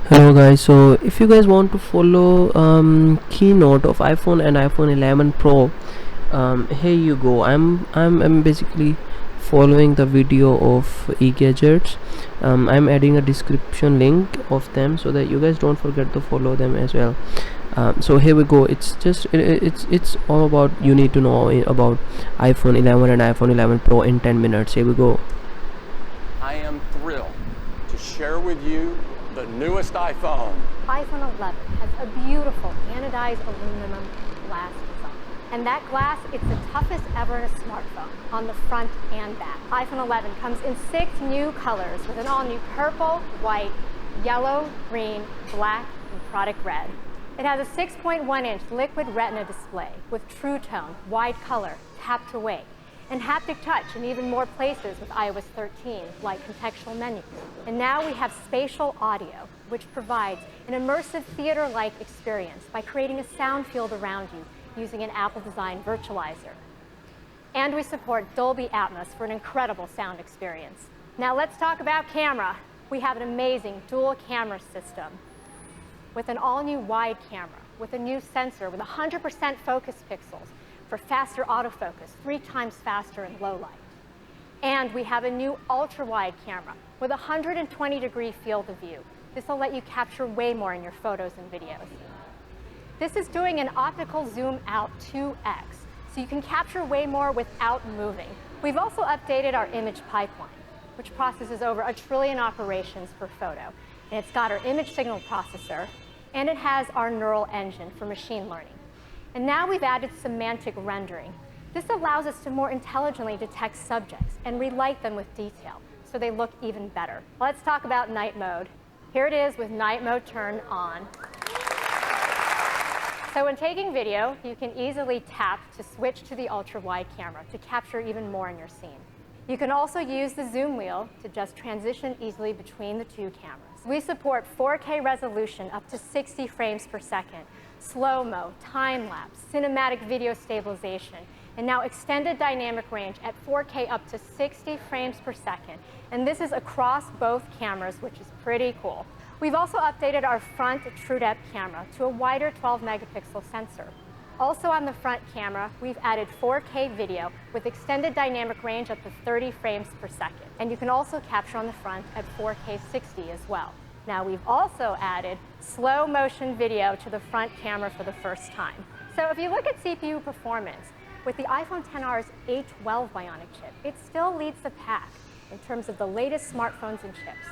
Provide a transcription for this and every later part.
Hello guys, so if you guys want to follow Keynote of iPhone and iPhone 11 Pro, here you go. I'm basically following the video of e-gadgets. I'm adding a description link of them so that you guys don't forget to follow them as well. So here we go. It's all about, you need to know about iPhone 11 and iPhone 11 Pro in 10 minutes. Here we go. I am thrilled to share with you the newest iPhone. iPhone 11 has a beautiful anodized aluminum glass design. And that glass, it's the toughest ever in a smartphone, on the front and back. iPhone 11 comes in 6 new colors with an all-new purple, white, yellow, green, black, and product red. It has a 6.1-inch liquid retina display with True Tone, wide color, tap to wake, and haptic touch in even more places with iOS 13, like contextual menus. And now we have spatial audio, which provides an immersive theater-like experience by creating a sound field around you using an Apple-designed virtualizer. And we support Dolby Atmos for an incredible sound experience. Now let's talk about camera. We have an amazing dual camera system with an all-new wide camera, with a new sensor with 100% focus pixels, for faster autofocus, 3 times faster in low light. And we have a new ultra-wide camera with a 120-degree field of view. This will let you capture way more in your photos and videos. This is doing an optical zoom out 2x, so you can capture way more without moving. We've also updated our image pipeline, which processes over 1 trillion operations per photo. And it's got our image signal processor, and it has our neural engine for machine learning. And now we've added semantic rendering. This allows us to more intelligently detect subjects and relight them with detail, so they look even better. Let's talk about night mode. Here it is with night mode turned on. So when taking video, you can easily tap to switch to the ultra-wide camera to capture even more in your scene. You can also use the zoom wheel to just transition easily between the 2 cameras. We support 4K resolution up to 60 frames per second, slow-mo, time-lapse, cinematic video stabilization, and now extended dynamic range at 4K up to 60 frames per second. And this is across both cameras, which is pretty cool. We've also updated our front TrueDepth camera to a wider 12-megapixel sensor. Also on the front camera, we've added 4K video with extended dynamic range up to 30 frames per second. And you can also capture on the front at 4K 60 as well. Now we've also added slow motion video to the front camera for the first time. So if you look at CPU performance, with the iPhone XR's A12 Bionic chip, it still leads the pack in terms of the latest smartphones and chips.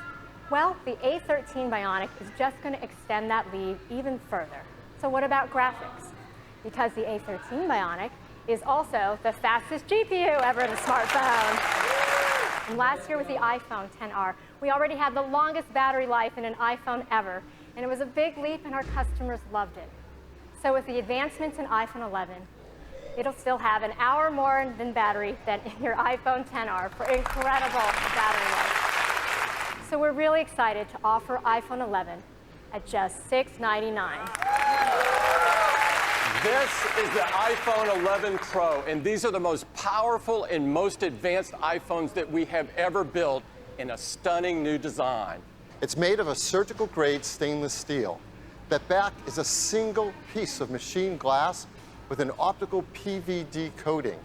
Well, the A13 Bionic is just going to extend that lead even further. So what about graphics? Because the A13 Bionic is also the fastest GPU ever in a smartphone. And last year with the iPhone XR, we already had the longest battery life in an iPhone ever, and it was a big leap and our customers loved it. So with the advancements in iPhone 11, it'll still have an hour more than battery than in your iPhone XR for incredible battery life. So we're really excited to offer iPhone 11 at just $699. This is the iPhone 11 Pro, and these are the most powerful and most advanced iPhones that we have ever built in a stunning new design. It's made of a surgical-grade stainless steel. That back is a single piece of machined glass with an optical PVD coating.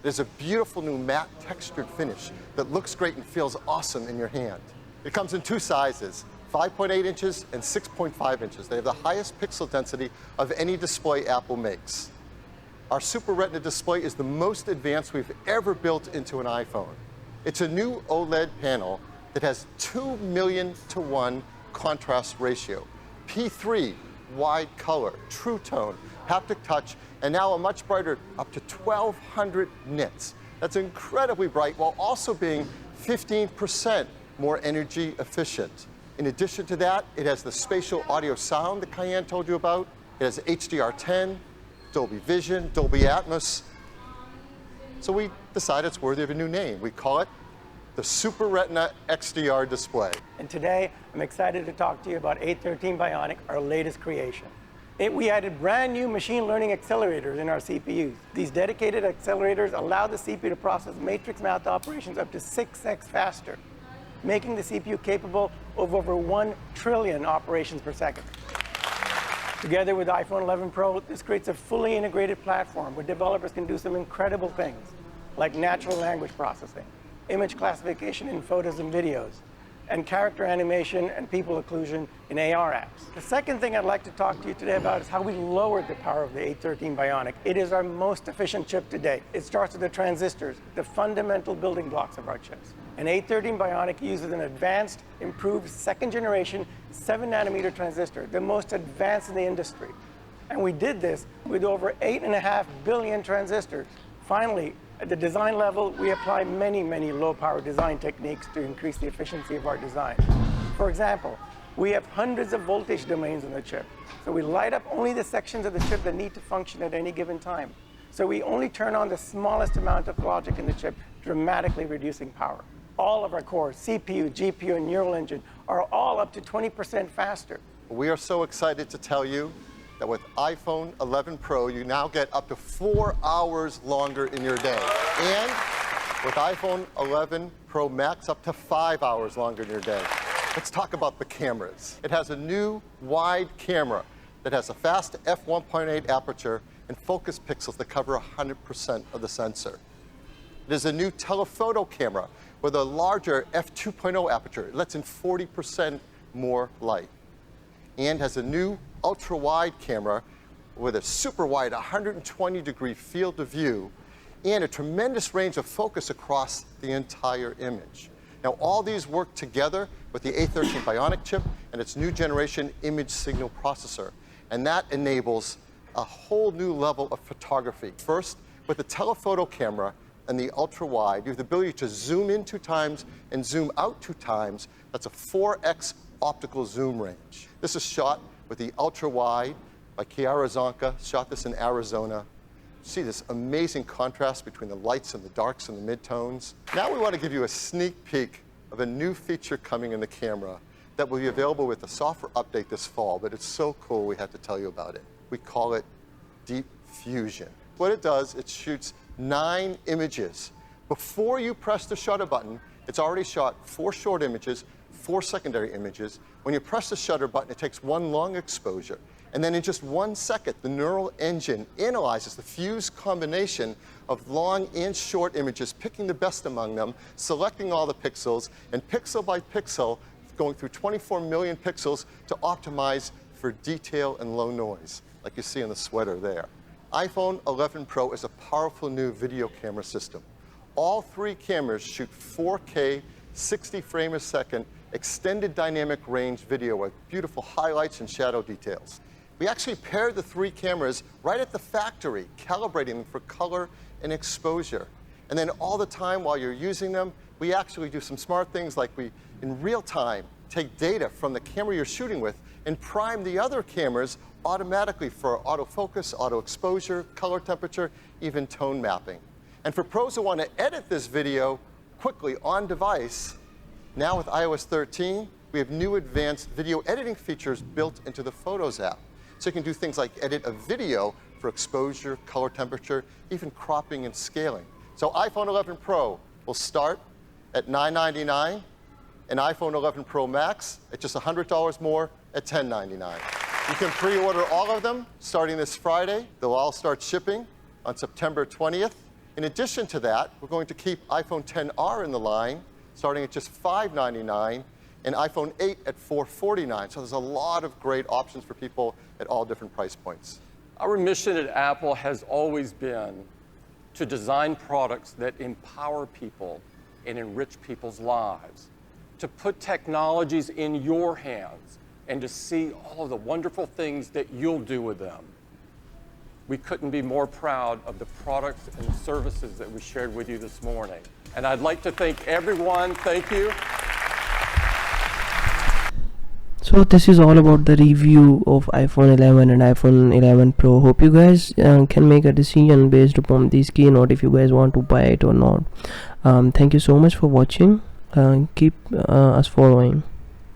There's a beautiful new matte textured finish that looks great and feels awesome in your hand. It comes in 2 sizes, 5.8 inches and 6.5 inches. They have the highest pixel density of any display Apple makes. Our Super Retina display is the most advanced we've ever built into an iPhone. It's a new OLED panel that has 2 million to 1 contrast ratio, P3 wide color, True Tone, haptic touch, and now a much brighter, up to 1,200 nits. That's incredibly bright while also being 15% more energy efficient. In addition to that, it has the spatial audio sound that Cayenne told you about. It has HDR10, Dolby Vision, Dolby Atmos. So we decided it's worthy of a new name. We call it the Super Retina XDR display. And today, I'm excited to talk to you about A13 Bionic, our latest creation. We added brand new machine learning accelerators in our CPUs. These dedicated accelerators allow the CPU to process matrix math operations up to 6x faster, making the CPU capable of over 1 trillion operations per second. Together with iPhone 11 Pro, this creates a fully integrated platform where developers can do some incredible things, like natural language processing, image classification in photos and videos, and character animation and people occlusion in AR apps. The second thing I'd like to talk to you today about is how we lowered the power of the 813 Bionic. It is our most efficient chip to date. It starts with the transistors, the fundamental building blocks of our chips. An 813 Bionic uses an advanced, improved second generation 7nm transistor, the most advanced in the industry. And we did this with over 8.5 billion transistors. Finally, at the design level, we apply many, many low-power design techniques to increase the efficiency of our design. For example, we have hundreds of voltage domains in the chip. So we light up only the sections of the chip that need to function at any given time. So we only turn on the smallest amount of logic in the chip, dramatically reducing power. All of our cores, CPU, GPU, and neural engine, are all up to 20% faster. We are so excited to tell you that with iPhone 11 Pro, you now get up to 4 hours longer in your day. And with iPhone 11 Pro Max, up to 5 hours longer in your day. Let's talk about the cameras. It has a new wide camera that has a fast f1.8 aperture and focus pixels that cover 100% of the sensor. It is a new telephoto camera with a larger f2.0 aperture. It lets in 40% more light. And has a new ultra-wide camera with a super wide 120-degree field of view and a tremendous range of focus across the entire image. Now, all these work together with the A13 Bionic chip and its new generation image signal processor. And that enables a whole new level of photography. First, with the telephoto camera and the ultra-wide, you have the ability to zoom in 2 times and zoom out 2 times. That's a 4x optical zoom range. This is shot with the ultra-wide by Kiara Zonka, shot this in Arizona. See this amazing contrast between the lights and the darks and the midtones. Now we want to give you a sneak peek of a new feature coming in the camera that will be available with a software update this fall, but it's so cool we have to tell you about it. We call it Deep Fusion. What it does, it shoots 9 images. Before you press the shutter button, it's already shot 4 short images, 4 secondary images. When you press the shutter button, it takes 1 long exposure. And then in just 1 second, the neural engine analyzes the fused combination of long and short images, picking the best among them, selecting all the pixels, and pixel by pixel, going through 24 million pixels to optimize for detail and low noise, like you see in the sweater there. iPhone 11 Pro is a powerful new video camera system. All 3 cameras shoot 4K, 60 frames a second, extended dynamic range video with beautiful highlights and shadow details. We actually paired the 3 cameras right at the factory, calibrating them for color and exposure. And then all the time while you're using them, we actually do some smart things like we, in real time, take data from the camera you're shooting with and prime the other cameras automatically for autofocus, auto exposure, color temperature, even tone mapping. And for pros who want to edit this video quickly on device, now with iOS 13, we have new advanced video editing features built into the Photos app. So you can do things like edit a video for exposure, color temperature, even cropping and scaling. So iPhone 11 Pro will start at $999, and iPhone 11 Pro Max at just $100 more at $1099. You can pre-order all of them starting this Friday. They'll all start shipping on September 20th. In addition to that, we're going to keep iPhone XR in the line, starting at just $599, and iPhone 8 at $449. So there's a lot of great options for people at all different price points. Our mission at Apple has always been to design products that empower people and enrich people's lives, to put technologies in your hands, and to see all of the wonderful things that you'll do with them. We couldn't be more proud of the products and services that we shared with you this morning. And I'd like to thank everyone. Thank you. So this is all about the review of iPhone 11 and iPhone 11 Pro. Hope you guys can make a decision based upon this keynote if you guys want to buy it or not. Thank you so much for watching. Keep us following.